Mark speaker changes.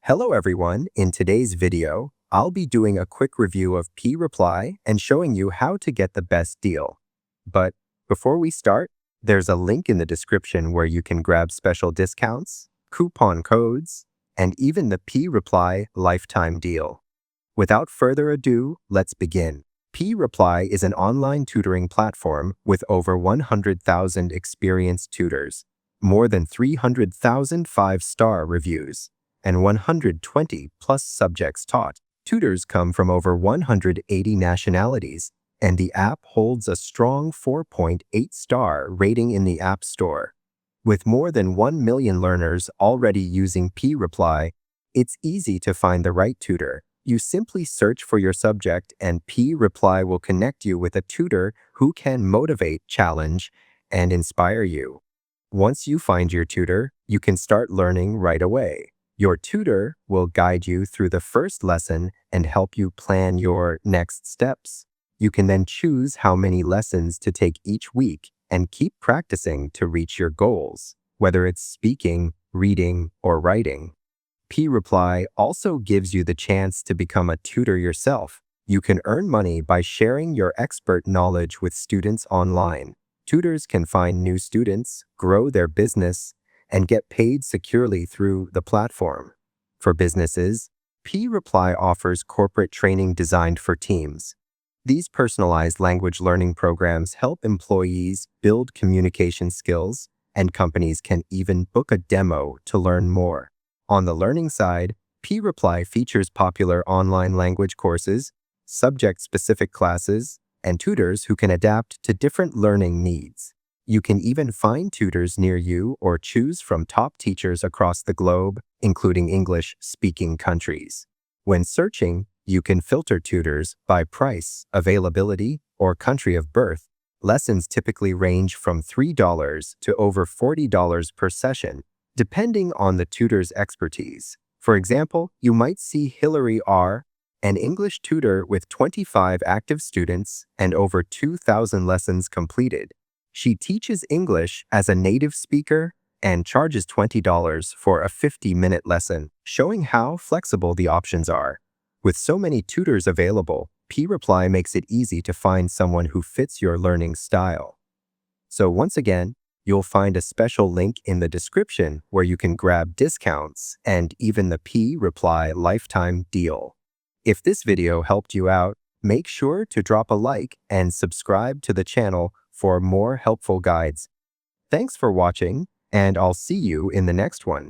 Speaker 1: Hello everyone, in today's video, I'll be doing a quick review of P-Reply and showing you how to get the best deal. But before we start, there's a link in the description where you can grab special discounts, coupon codes, and even the P-Reply lifetime deal. Without further ado, let's begin. P-Reply is an online tutoring platform with over 100,000 experienced tutors, more than 300,000 five-star reviews, and 120 plus subjects taught. Tutors come from over 180 nationalities, and the app holds a strong 4.8-star rating in the App Store. With more than 1 million learners already using P-Reply, it's easy to find the right tutor. You simply search for your subject and P-Reply will connect you with a tutor who can motivate, challenge, and inspire you. Once you find your tutor, you can start learning right away. Your tutor will guide you through the first lesson and help you plan your next steps. You can then choose how many lessons to take each week and keep practicing to reach your goals, whether it's speaking, reading, or writing. P-Reply also gives you the chance to become a tutor yourself. You can earn money by sharing your expert knowledge with students online. Tutors can find new students, grow their business, and get paid securely through the platform. For businesses, P-Reply offers corporate training designed for teams. These personalized language learning programs help employees build communication skills, and companies can even book a demo to learn more. On the learning side, P-Reply features popular online language courses, subject-specific classes, and tutors who can adapt to different learning needs. You can even find tutors near you or choose from top teachers across the globe, including English-speaking countries. When searching, you can filter tutors by price, availability, or country of birth. Lessons typically range from $3 to over $40 per session, depending on the tutor's expertise. For example, you might see Hillary R., an English tutor with 25 active students and over 2,000 lessons completed. She teaches English as a native speaker and charges $20 for a 50-minute lesson, showing how flexible the options are. With so many tutors available, P-Reply makes it easy to find someone who fits your learning style. So once again, you'll find a special link in the description where you can grab discounts and even the P-Reply lifetime deal. If this video helped you out, make sure to drop a like and subscribe to the channel for more helpful guides. Thanks for watching, and I'll see you in the next one.